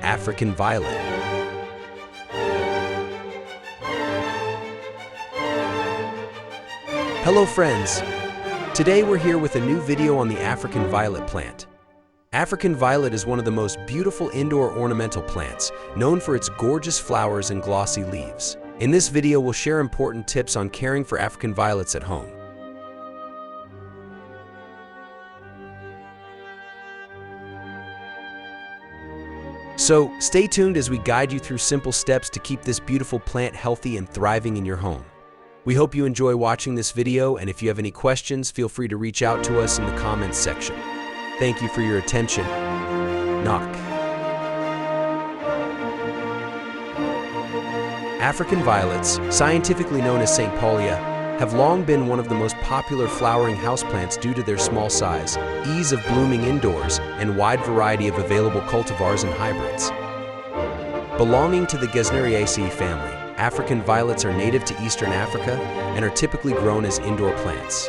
African violet. Hello friends! Today we're here with a new video on the African violet plant. African violet is one of the most beautiful indoor ornamental plants, known for its gorgeous flowers and glossy leaves. In this video we'll share important tips on caring for African violets at home. So, stay tuned as we guide you through simple steps to keep this beautiful plant healthy and thriving in your home. We hope you enjoy watching this video, and if you have any questions, feel free to reach out to us in the comments section. Thank you for your attention. Knock. African violets, scientifically known as St. Paulia, have long been one of the most popular flowering houseplants due to their small size, ease of blooming indoors, and wide variety of available cultivars and hybrids. Belonging to the Gesneriaceae family, African violets are native to Eastern Africa and are typically grown as indoor plants.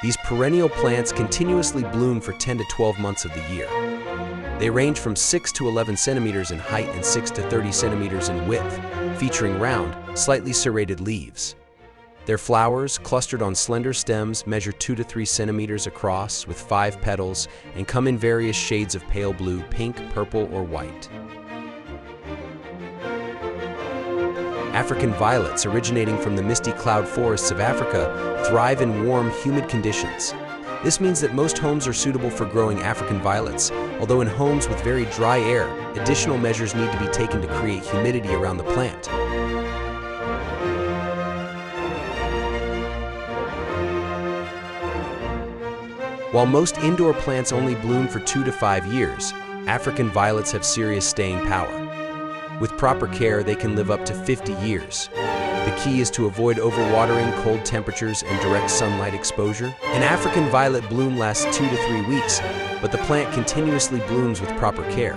These perennial plants continuously bloom for 10 to 12 months of the year. They range from 6 to 11 centimeters in height and 6 to 30 centimeters in width, featuring round, slightly serrated leaves. Their flowers, clustered on slender stems, measure 2 to 3 centimeters across with 5 petals and come in various shades of pale blue, pink, purple, or white. African violets, originating from the misty cloud forests of Africa, thrive in warm, humid conditions. This means that most homes are suitable for growing African violets, although in homes with very dry air, additional measures need to be taken to create humidity around the plant. While most indoor plants only bloom for 2 to 5 years, African violets have serious staying power. With proper care, they can live up to 50 years. The key is to avoid overwatering, cold temperatures, and direct sunlight exposure. An African violet bloom lasts 2 to 3 weeks, but the plant continuously blooms with proper care.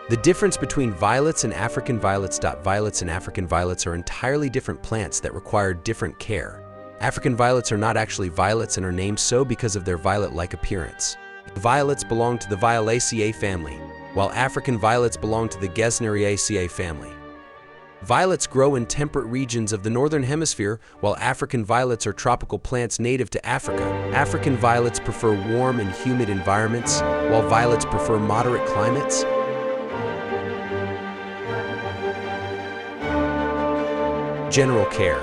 The difference between violets and African violets. Violets and African violets are entirely different plants that require different care. African violets are not actually violets and are named so because of their violet-like appearance. Violets belong to the Violaceae family, while African violets belong to the Gesneriaceae family. Violets grow in temperate regions of the northern hemisphere, while African violets are tropical plants native to Africa. African violets prefer warm and humid environments, while violets prefer moderate climates. General care.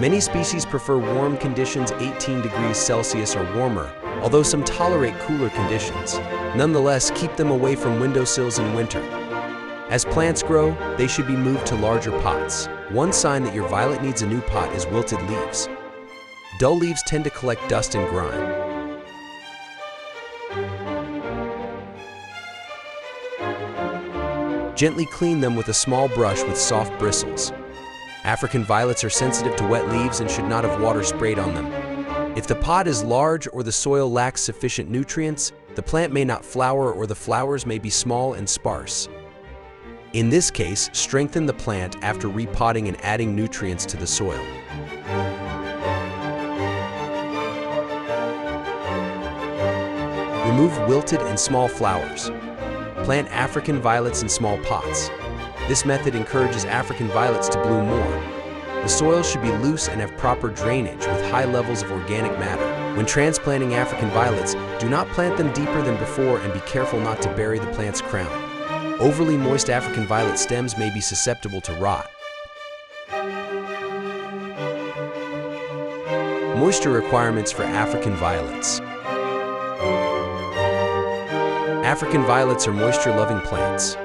Many species prefer warm conditions 18 degrees Celsius or warmer, although some tolerate cooler conditions. Nonetheless, keep them away from windowsills in winter. As plants grow, they should be moved to larger pots. One sign that your violet needs a new pot is wilted leaves. Dull leaves tend to collect dust and grime. Gently clean them with a small brush with soft bristles. African violets are sensitive to wet leaves and should not have water sprayed on them. If the pot is large or the soil lacks sufficient nutrients, the plant may not flower or the flowers may be small and sparse. In this case, strengthen the plant after repotting and adding nutrients to the soil. Remove wilted and small flowers. Plant African violets in small pots. This method encourages African violets to bloom more. The soil should be loose and have proper drainage with high levels of organic matter. When transplanting African violets, do not plant them deeper than before and be careful not to bury the plant's crown. Overly moist African violet stems may be susceptible to rot. Moisture requirements for African violets. African violets are moisture-loving plants.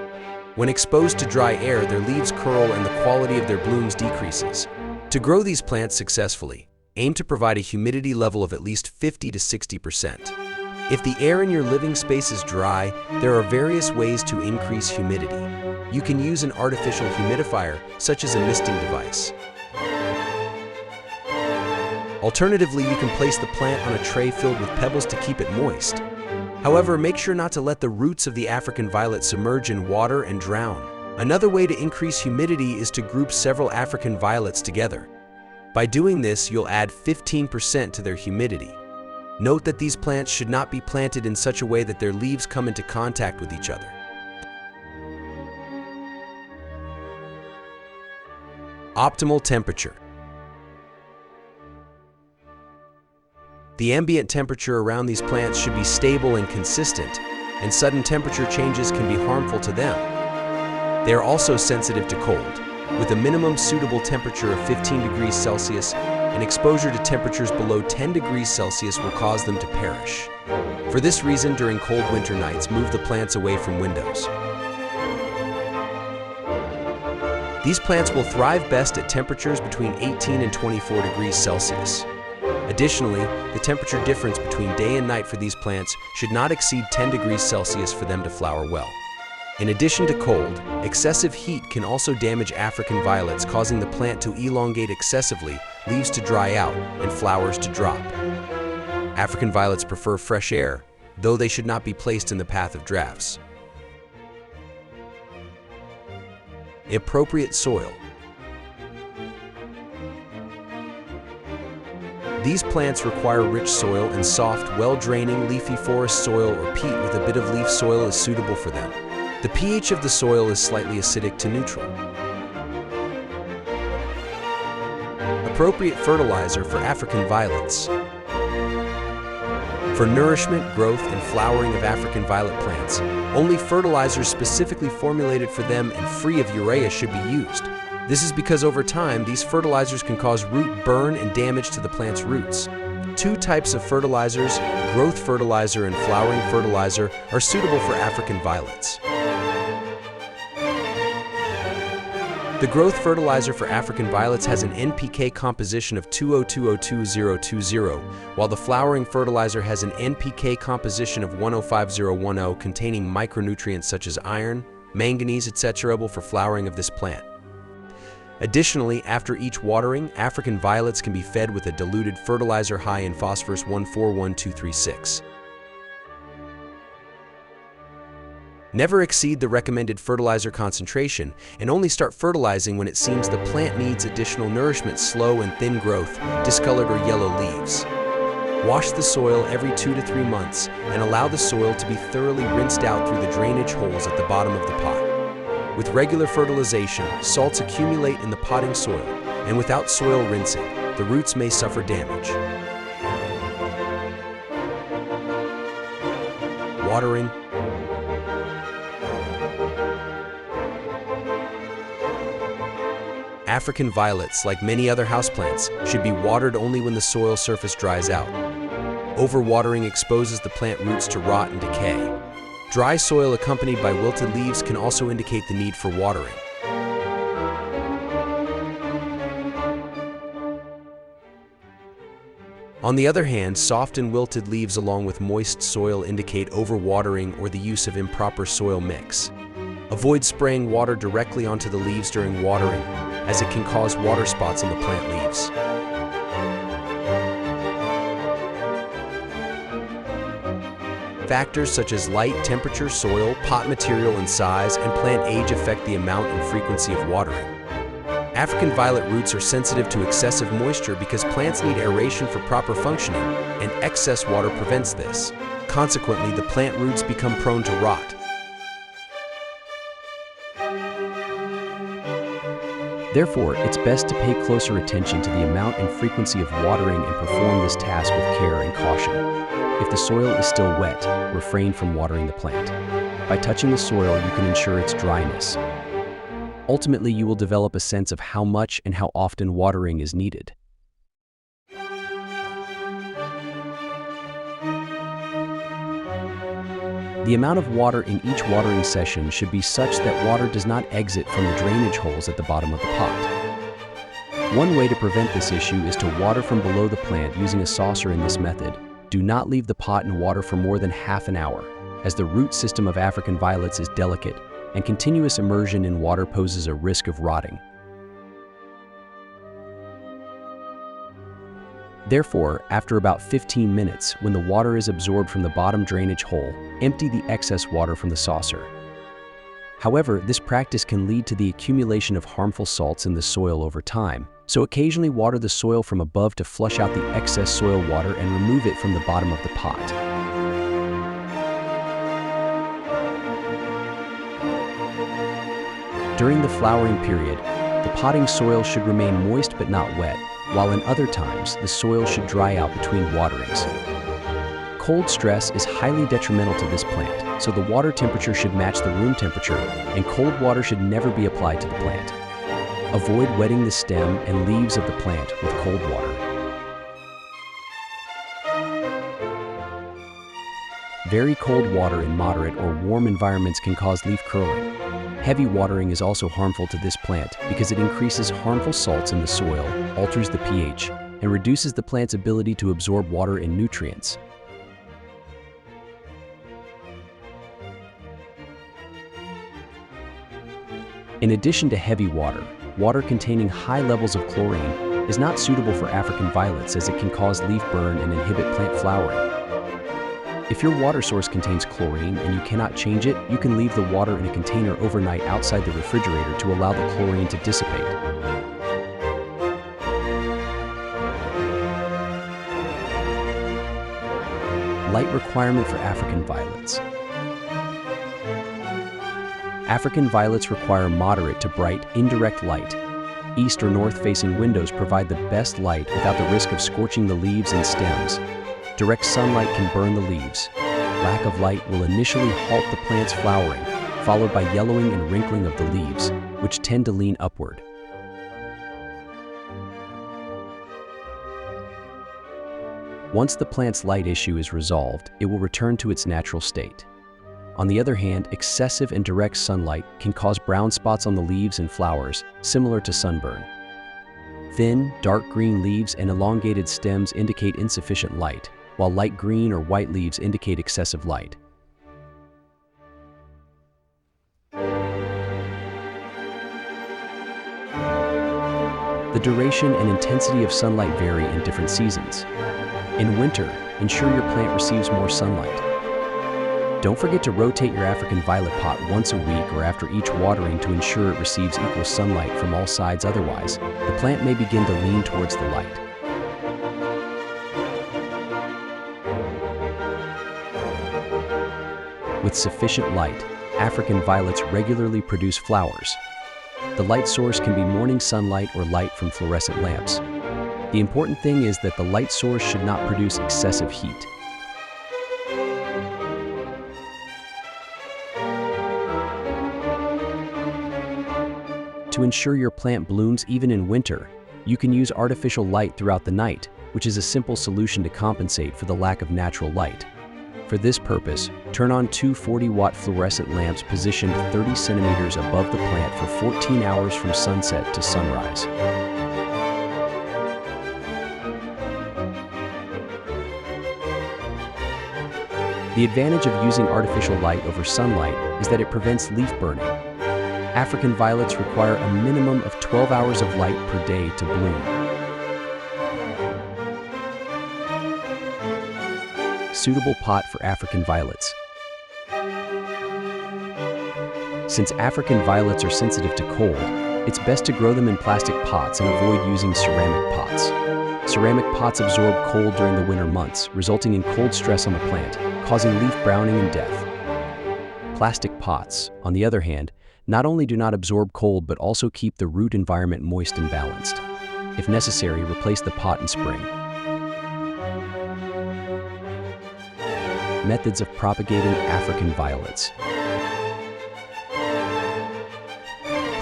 When exposed to dry air, their leaves curl and the quality of their blooms decreases. To grow these plants successfully, aim to provide a humidity level of at least 50 to 60%. If the air in your living space is dry, there are various ways to increase humidity. You can use an artificial humidifier, such as a misting device. Alternatively, you can place the plant on a tray filled with pebbles to keep it moist. However, make sure not to let the roots of the African violet submerge in water and drown. Another way to increase humidity is to group several African violets together. By doing this, you'll add 15% to their humidity. Note that these plants should not be planted in such a way that their leaves come into contact with each other. Optimal temperature. The ambient temperature around these plants should be stable and consistent, and sudden temperature changes can be harmful to them. They are also sensitive to cold, with a minimum suitable temperature of 15 degrees Celsius, and exposure to temperatures below 10 degrees Celsius will cause them to perish. For this reason, during cold winter nights, move the plants away from windows. These plants will thrive best at temperatures between 18 and 24 degrees Celsius. Additionally, the temperature difference between day and night for these plants should not exceed 10 degrees Celsius for them to flower well. In addition to cold, excessive heat can also damage African violets, causing the plant to elongate excessively, leaves to dry out, and flowers to drop. African violets prefer fresh air, though they should not be placed in the path of drafts. Appropriate soil. These plants require rich soil, and soft, well-draining, leafy forest soil or peat with a bit of leaf soil is suitable for them. The pH of the soil is slightly acidic to neutral. Appropriate fertilizer for African violets. For nourishment, growth, and flowering of African violet plants, only fertilizers specifically formulated for them and free of urea should be used. This is because over time, these fertilizers can cause root burn and damage to the plant's roots. Two types of fertilizers, growth fertilizer and flowering fertilizer, are suitable for African violets. The growth fertilizer for African violets has an NPK composition of 202022020, while the flowering fertilizer has an NPK composition of 105010 containing micronutrients such as iron, manganese, etc. for flowering of this plant. Additionally, after each watering, African violets can be fed with a diluted fertilizer high in phosphorus 141236. Never exceed the recommended fertilizer concentration, and only start fertilizing when it seems the plant needs additional nourishment, slow and thin growth, discolored or yellow leaves. Wash the soil every 2 to 3 months and allow the soil to be thoroughly rinsed out through the drainage holes at the bottom of the pot. With regular fertilization, salts accumulate in the potting soil, and without soil rinsing, the roots may suffer damage. Watering. African violets, like many other houseplants, should be watered only when the soil surface dries out. Overwatering exposes the plant roots to rot and decay. Dry soil accompanied by wilted leaves can also indicate the need for watering. On the other hand, soft and wilted leaves along with moist soil indicate overwatering or the use of improper soil mix. Avoid spraying water directly onto the leaves during watering, as it can cause water spots on the plant leaves. Factors such as light, temperature, soil, pot material, and size, and plant age affect the amount and frequency of watering. African violet roots are sensitive to excessive moisture because plants need aeration for proper functioning, and excess water prevents this. Consequently, the plant roots become prone to rot. Therefore, it's best to pay closer attention to the amount and frequency of watering and perform this task with care and caution. If the soil is still wet, refrain from watering the plant. By touching the soil, you can ensure its dryness. Ultimately, you will develop a sense of how much and how often watering is needed. The amount of water in each watering session should be such that water does not exit from the drainage holes at the bottom of the pot. One way to prevent this issue is to water from below the plant using a saucer in this method. Do not leave the pot in water for more than half an hour, as the root system of African violets is delicate, and continuous immersion in water poses a risk of rotting. Therefore, after about 15 minutes, when the water is absorbed from the bottom drainage hole, empty the excess water from the saucer. However, this practice can lead to the accumulation of harmful salts in the soil over time, so occasionally water the soil from above to flush out the excess soil water and remove it from the bottom of the pot. During the flowering period, the potting soil should remain moist but not wet, while in other times, the soil should dry out between waterings. Cold stress is highly detrimental to this plant, so the water temperature should match the room temperature, and cold water should never be applied to the plant. Avoid wetting the stem and leaves of the plant with cold water. Very cold water in moderate or warm environments can cause leaf curling. Heavy watering is also harmful to this plant because it increases harmful salts in the soil, alters the pH, and reduces the plant's ability to absorb water and nutrients. In addition to heavy water, water containing high levels of chlorine is not suitable for African violets as it can cause leaf burn and inhibit plant flowering. If your water source contains chlorine and you cannot change it, you can leave the water in a container overnight outside the refrigerator to allow the chlorine to dissipate. Light requirement for African violets. African violets require moderate to bright, indirect light. East or north-facing windows provide the best light without the risk of scorching the leaves and stems. Direct sunlight can burn the leaves. Lack of light will initially halt the plant's flowering, followed by yellowing and wrinkling of the leaves, which tend to lean upward. Once the plant's light issue is resolved, it will return to its natural state. On the other hand, excessive and direct sunlight can cause brown spots on the leaves and flowers, similar to sunburn. Thin, dark green leaves and elongated stems indicate insufficient light, while light green or white leaves indicate excessive light. The duration and intensity of sunlight vary in different seasons. In winter, ensure your plant receives more sunlight. Don't forget to rotate your African violet pot once a week or after each watering to ensure it receives equal sunlight from all sides. Otherwise, the plant may begin to lean towards the light. With sufficient light, African violets regularly produce flowers. The light source can be morning sunlight or light from fluorescent lamps. The important thing is that the light source should not produce excessive heat. To ensure your plant blooms even in winter, you can use artificial light throughout the night, which is a simple solution to compensate for the lack of natural light. For this purpose, turn on two 40-watt fluorescent lamps positioned 30 centimeters above the plant for 14 hours from sunset to sunrise. The advantage of using artificial light over sunlight is that it prevents leaf burning. African violets require a minimum of 12 hours of light per day to bloom. Suitable pot for African violets. Since African violets are sensitive to cold, it's best to grow them in plastic pots and avoid using ceramic pots. Ceramic pots absorb cold during the winter months, resulting in cold stress on the plant, causing leaf browning and death. Plastic pots, on the other hand, not only do not absorb cold but also keep the root environment moist and balanced. If necessary, replace the pot in spring. Methods of propagating African violets.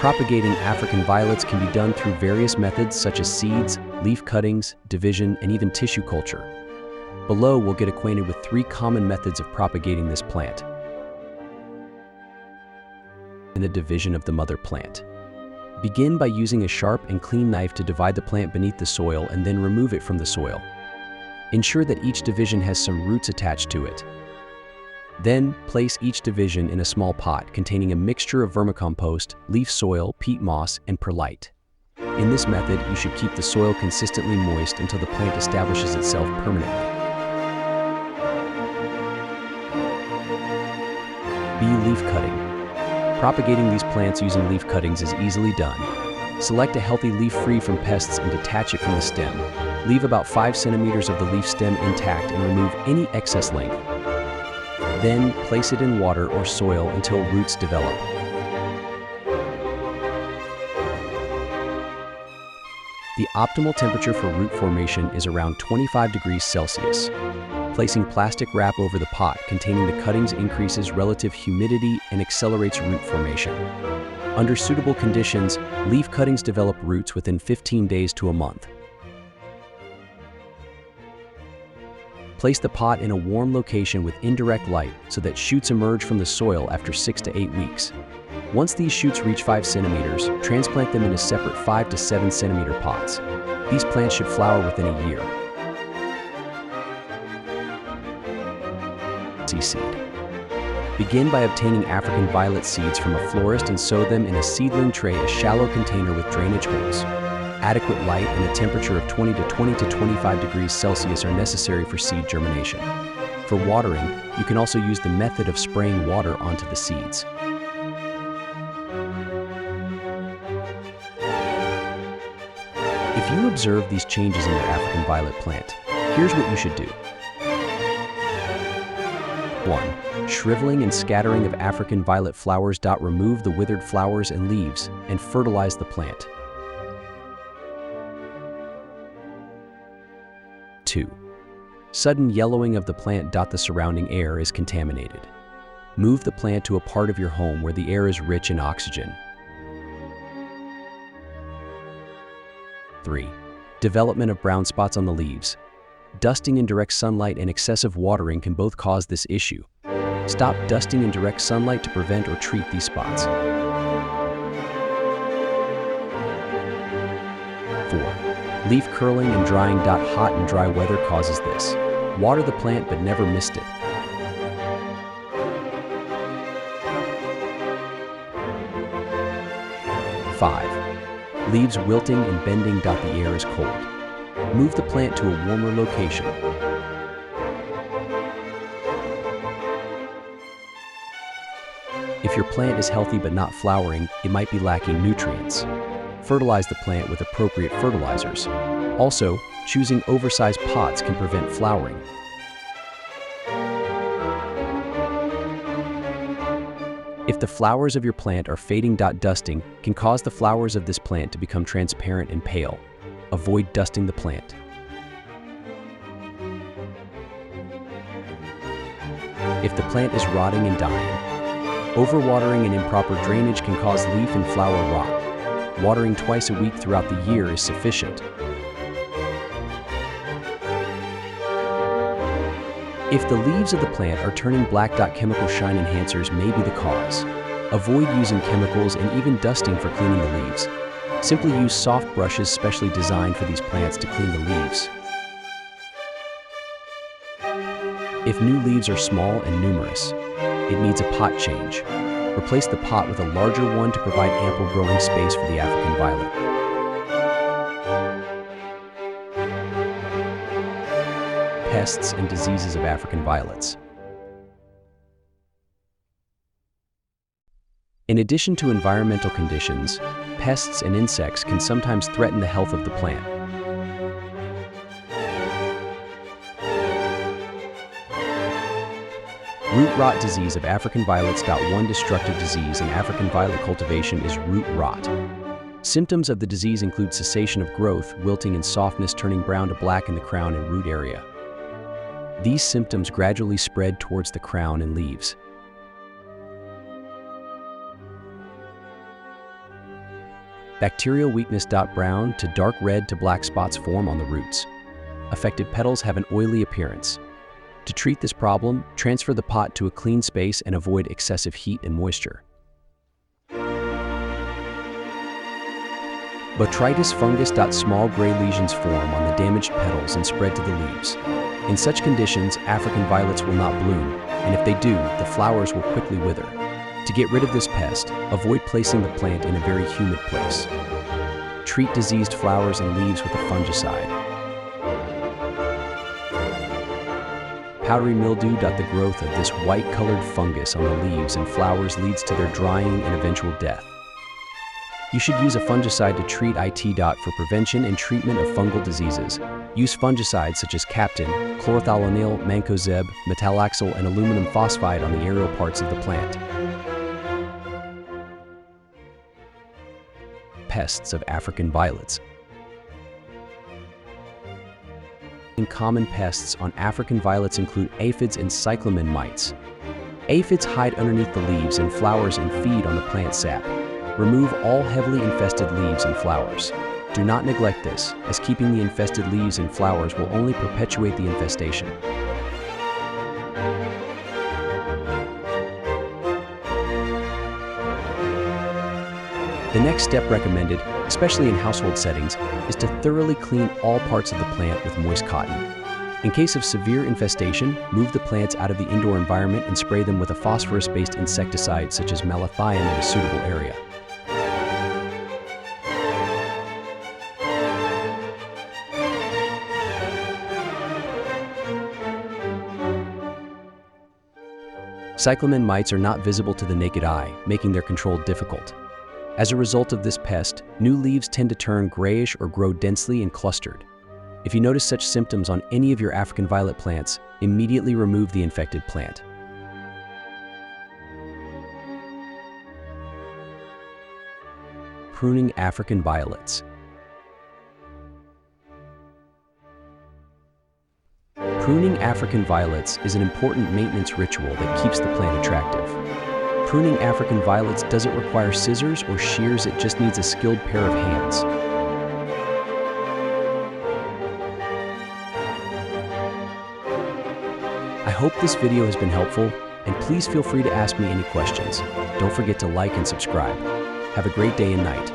Propagating African violets can be done through various methods such as seeds, leaf cuttings, division, and even tissue culture. Below, we'll get acquainted with 3 common methods of propagating this plant. And the division of the mother plant. Begin by using a sharp and clean knife to divide the plant beneath the soil and then remove it from the soil. Ensure that each division has some roots attached to it. Then, place each division in a small pot containing a mixture of vermicompost, leaf soil, peat moss, and perlite. In this method, you should keep the soil consistently moist until the plant establishes itself permanently. Bee leaf cutting. Propagating these plants using leaf cuttings is easily done. Select a healthy leaf free from pests and detach it from the stem. Leave about 5 centimeters of the leaf stem intact and remove any excess length. Then place it in water or soil until roots develop. The optimal temperature for root formation is around 25 degrees Celsius. Placing plastic wrap over the pot containing the cuttings increases relative humidity and accelerates root formation. Under suitable conditions, leaf cuttings develop roots within 15 days to a month. Place the pot in a warm location with indirect light so that shoots emerge from the soil after 6 to 8 weeks. Once these shoots reach 5 centimeters, transplant them into separate 5 to 7 centimeter pots. These plants should flower within a year. Seed. Begin by obtaining African violet seeds from a florist and sow them in a seedling tray, a shallow container with drainage holes. Adequate light and a temperature of 20 to 25 degrees Celsius are necessary for seed germination. For watering, you can also use the method of spraying water onto the seeds. If you observe these changes in your African violet plant, here's what you should do. 1. Shriveling and scattering of African violet flowers. Remove the withered flowers and leaves and fertilize the plant. 2. Sudden yellowing of the plant. The surrounding air is contaminated. Move the plant to a part of your home where the air is rich in oxygen. 3. Development of brown spots on the leaves. Dusting in direct sunlight and excessive watering can both cause this issue. Stop dusting in direct sunlight to prevent or treat these spots. 4. Leaf curling and drying. Hot and dry weather causes this. Water the plant but never mist it. 5. Leaves wilting and bending. The air is cold. Move the plant to a warmer location. If your plant is healthy but not flowering, it might be lacking nutrients. Fertilize the plant with appropriate fertilizers. Also, choosing oversized pots can prevent flowering. If the flowers of your plant are fading. Dusting can cause the flowers of this plant to become transparent and pale. Avoid dusting the plant. If the plant is rotting and dying, overwatering and improper drainage can cause leaf and flower rot. Watering twice a week throughout the year is sufficient. If the leaves of the plant are turning black. Chemical shine enhancers may be the cause. Avoid using chemicals and even dusting for cleaning the leaves. Simply use soft brushes specially designed for these plants to clean the leaves. If new leaves are small and numerous, it needs a pot change. Replace the pot with a larger one to provide ample growing space for the African violet. Pests and diseases of African violets. In addition to environmental conditions, pests and insects can sometimes threaten the health of the plant. Root rot disease of African violets. One destructive disease in African violet cultivation is root rot. Symptoms of the disease include cessation of growth, wilting and softness, turning brown to black in the crown and root area. These symptoms gradually spread towards the crown and leaves. Bacterial weakness. Brown to dark red to black spots form on the roots. Affected petals have an oily appearance. To treat this problem, transfer the pot to a clean space and avoid excessive heat and moisture. Botrytis fungus. Small gray lesions form on the damaged petals and spread to the leaves. In such conditions, African violets will not bloom, and if they do, the flowers will quickly wither. To get rid of this pest, avoid placing the plant in a very humid place. Treat diseased flowers and leaves with a fungicide. Powdery mildew. The growth of this white-colored fungus on the leaves and flowers leads to their drying and eventual death. You should use a fungicide to treat it. For prevention and treatment of fungal diseases. Use fungicides such as Captain, chlorothalonil, mancozeb, metalaxyl, and aluminum phosphide on the aerial parts of the plant. Pests of African violets. Common pests on African violets include aphids and cyclamen mites. Aphids hide underneath the leaves and flowers and feed on the plant sap. Remove all heavily infested leaves and flowers. Do not neglect this, as keeping the infested leaves and flowers will only perpetuate the infestation. The next step recommended, especially in household settings, is to thoroughly clean all parts of the plant with moist cotton. In case of severe infestation, move the plants out of the indoor environment and spray them with a phosphorus-based insecticide such as malathion in a suitable area. Cyclamen mites are not visible to the naked eye, making their control difficult. As a result of this pest, new leaves tend to turn grayish or grow densely and clustered. If you notice such symptoms on any of your African violet plants, immediately remove the infected plant. Pruning African violets. Pruning African violets is an important maintenance ritual that keeps the plant attractive. Pruning African violets doesn't require scissors or shears, it just needs a skilled pair of hands. I hope this video has been helpful, and please feel free to ask me any questions. Don't forget to like and subscribe. Have a great day and night.